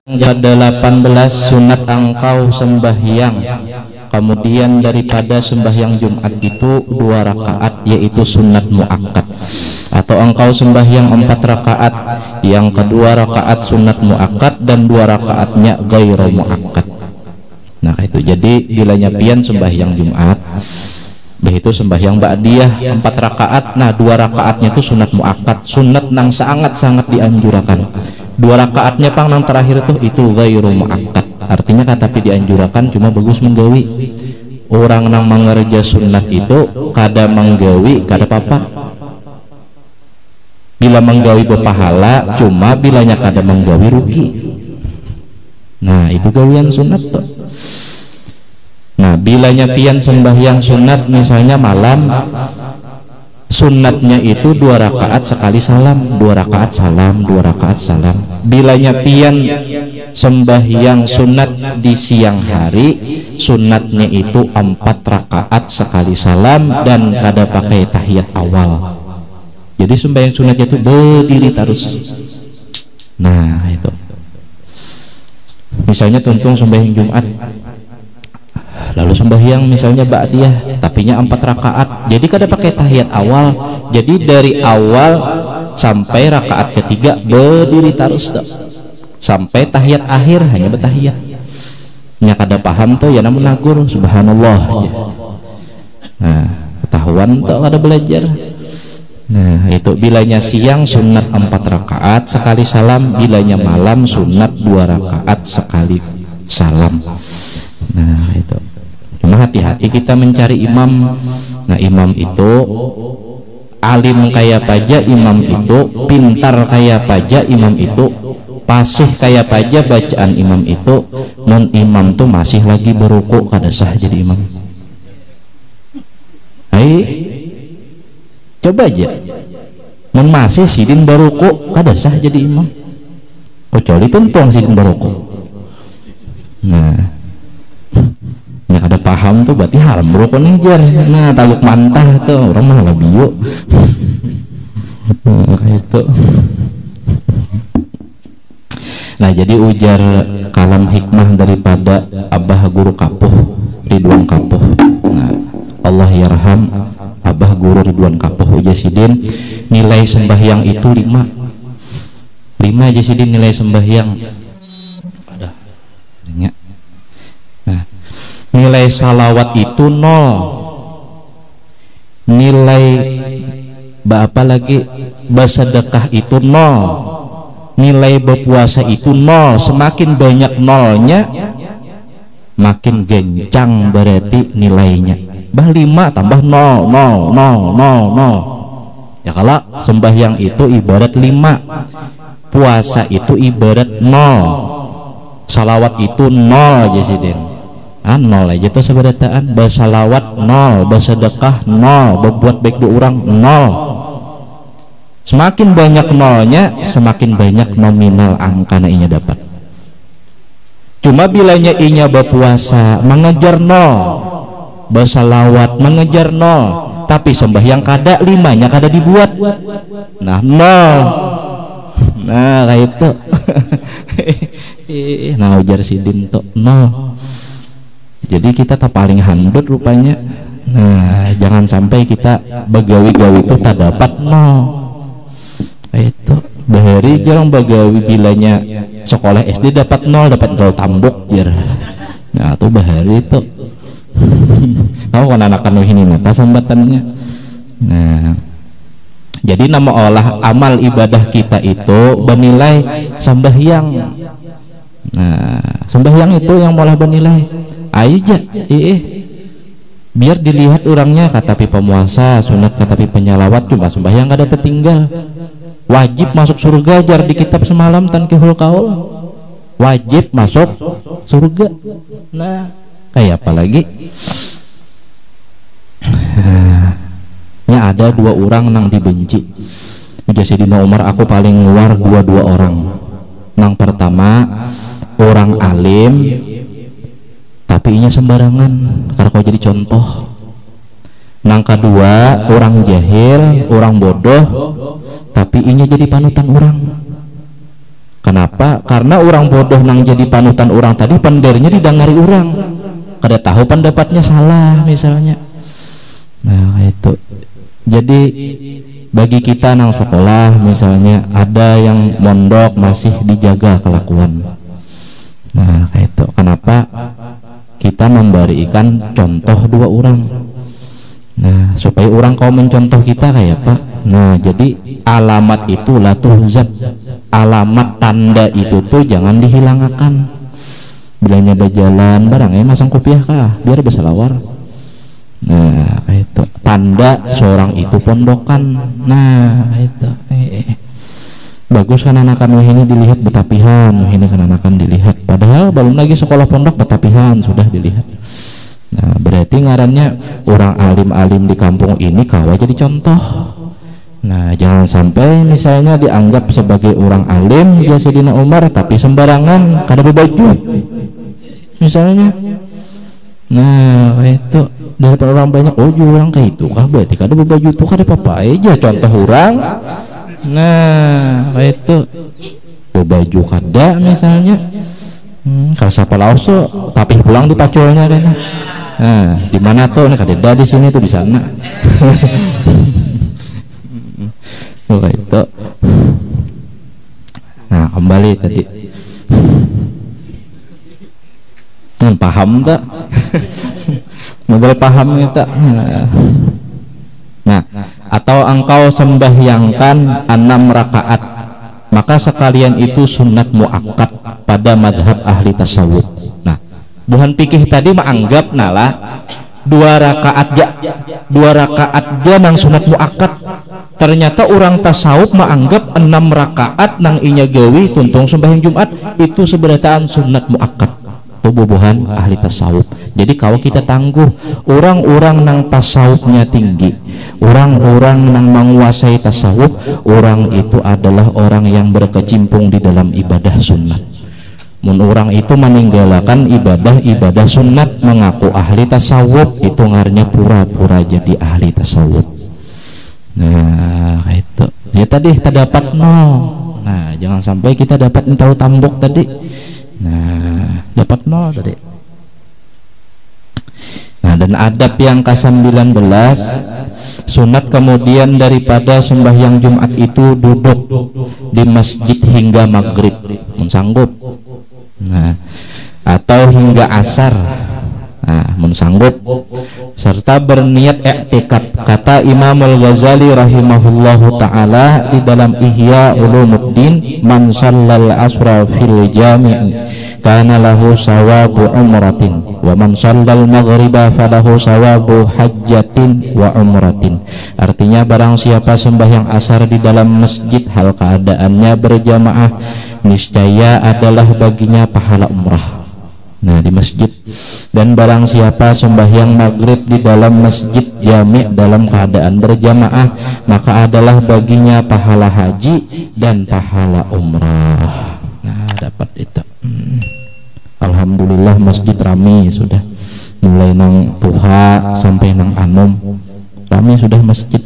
Ke-18 sunat engkau sembahyang. Kemudian daripada sembahyang Jumat itu 2 rakaat, yaitu sunat muakkad. Atau engkau sembahyang 4 rakaat, yang kedua rakaat sunat muakkad dan 2 rakaatnya ghairu muakkad. Nah itu jadi bila nyapian sembahyang Jumat, begitu sembahyang ba'diyah 4 rakaat, nah 2 rakaatnya itu sunat muakkad, sunat nang sangat-sangat dianjurkan. 2 rakaatnya pang nang terakhir itu ghairu muakkad, artinya katapi dianjurkan, cuma bagus menggawi. Orang nang mengerja sunat itu kada menggawi kada apa-apa, bila menggawi berpahala, cuma bilanya kada menggawi rugi. Nah itu gawian sunat tuh. Nah bilanya pian sembahyang sunat misalnya malam, sunatnya itu 2 rakaat sekali salam, 2 rakaat salam, 2 rakaat salam. Bilanya pian sembahyang sunat di siang hari, sunatnya itu 4 rakaat sekali salam dan kada pakai tahiyat awal. Jadi sembahyang sunatnya itu berdiri terus. Nah itu misalnya tuntung sembahyang Jumat, lalu sembahyang misalnya ba'diyah tapinya 4 rakaat, jadi kada pakai tahiyat awal, jadi dari awal sampai rakaat ketiga berdiri terus tuh. Sampai tahiyat akhir hanya bertahiyat. Nya kada paham tuh ya namun nagur subhanallah ya. Nah ketahuan tuh kada belajar. Nah itu bilanya siang sunat 4 rakaat sekali salam, bilanya malam sunat 2 rakaat sekali salam. Nah itu cuma hati-hati kita mencari imam. Nah imam itu alim kayak paja, imam itu pintar kayak paja, imam itu pasih kayak paja bacaan imam itu, non imam tuh masih lagi beruku kada sah jadi imam. Hai coba aja, non masih sidin beruku kada sah jadi imam, kecuali tuntung sidin beruku. Nah ya kada paham tuh berarti haram beruku nih jar. Nah taluk mantah tuh orang malah bio. Kayak itu. Nah jadi ujar kalam hikmah daripada Abah Guru Kapuh Ridwan Kapuh. Nah Allah yarham Abah Guru Ridwan Kapuh ujar sidin, nilai sembahyang itu 5 aja sidin nilai sembahyang. Ada nah nilai salawat itu 0, nilai apa lagi bersedekah itu 0, nilai berpuasa itu 0. Semakin banyak nolnya makin gencang berarti nilainya. 5 tambah 0 0 0 0 0. Ya kalau sembahyang itu ibarat 5, puasa itu ibarat 0, salawat itu 0 jasidin. 0 aja tuh seberataan. Bersalawat 0, bersedekah 0, berbuat baik di orang 0. Semakin banyak nolnya, semakin banyak nominal angka inya dapat. Cuma bilanya inya berpuasa mengejar 0, bersalawat mengejar 0, tapi sembahyang kada 5-nya kada dibuat. Nah 0. Nah kayak itu. Nah ujar sidin tuh 0. Jadi kita tak paling handut rupanya. Nah jangan sampai kita begawi-gawi itu tak dapat 0. Itu bahari jarang bagawi bilanya sekolah SD dapat 0 tambuk jar. Nah tuh bahari itu tahu kan anak-anak ini apa sambatannya. Nah jadi nama olah amal ibadah kita itu bernilai sembahyang. Nah sembahyang itu yang malah bernilai. Ayo aja biar dilihat orangnya katapi pemuasa sunat katapi penyalawat, cuma sembahyang kada tertinggal. Wajib masuk surga jar di kitab semalam Tankihul Qaul, wajib masuk surga. Nah kayak apa lagi nya ada 2 orang nang dibenci. Sayyidina Umar aku paling nguar 2 orang. Nang pertama orang alim tapi inya sembarangan karena kau jadi contoh. Nang kedua orang jahil, orang bodoh, tapi inya jadi panutan orang. Kenapa? Karena orang bodoh nang jadi panutan orang tadi pendernya didengari orang, kada tahu pendapatnya salah misalnya. Nah itu. Jadi bagi kita nang sekolah misalnya ada yang mondok masih dijaga kelakuan. Nah itu kenapa kita memberikan contoh dua orang. Nah supaya orang kau mencontoh kita kayak apa. Nah jadi alamat itu la tuhzab, alamat tanda itu tuh jangan dihilangkan. Bilanya berjalan barang masang kopiah kah biar bisa lawar. Nah itu tanda seorang itu pondokan. Nah itu bagus kan anakan ini dilihat betapihan, ini kan anakan dilihat padahal belum lagi sekolah pondok betapihan sudah dilihat. Nah berarti ngarannya orang alim-alim di kampung ini kawa jadi contoh. Nah jangan sampai misalnya dianggap sebagai orang alim dia Sayyidina Umar tapi sembarangan kada berbaju misalnya. Nah itu daripada orang banyak orang kayak itu kah berarti kada berbaju tuh kada apa-apa aja contoh orang. Nah itu berbaju kada misalnya kalau siapa lauso tapi pulang di pacolnya kan. Nah di mana tuh nih kada di sini tuh di sana. Itu. Nah kembali tadi paham tak? Model paham tak? Nah atau engkau sembahyangkan 6 rakaat maka sekalian itu sunat muakkad pada madhab ahli tasawuf. Nah buhan pikih tadi menganggap nalah 2 rakaat aja nang sunat muakkad. Ternyata orang tasawuf menganggap 6 rakaat nang inya gawi tuntung sembahyang Jumat itu seberataan sunat muakkad. Itu bubuhan ahli tasawuf. Jadi kalau kita tangguh orang-orang nang tasawufnya tinggi, orang-orang nang menguasai tasawuf, orang itu adalah orang yang berkecimpung di dalam ibadah sunnat. Mun orang itu meninggalkan ibadah sunnat mengaku ahli tasawuf itu ngarnya pura-pura jadi ahli tasawuf. Nah itu ya tadi kita dapat Nah jangan sampai kita dapat tahu tambok tadi. Nah dapat tadi. Nah dan adab yang ke-19 sunat kemudian daripada sembahyang Jumat itu duduk di masjid hingga maghrib sanggup. Nah atau hingga asar. Nah sanggup serta berniat i'tikaf. Kata Imam Al-Ghazali rahimahullahu ta'ala di dalam Ihya Ulumuddin, man shallal asra fil jami' kana lahu sawabu umratin wa man shallal maghriba falahu sawabu hajjatin wa umratin. Artinya barang siapa sembahyang asar di dalam masjid hal keadaannya berjamaah niscaya adalah baginya pahala umrah. Nah di masjid. Dan barang siapa sembahyang maghrib di dalam masjid jami' dalam keadaan berjamaah maka adalah baginya pahala haji dan pahala umrah. Nah dapat itu. Alhamdulillah masjid rame sudah mulai nang tuha sampai nang anum rame sudah masjid.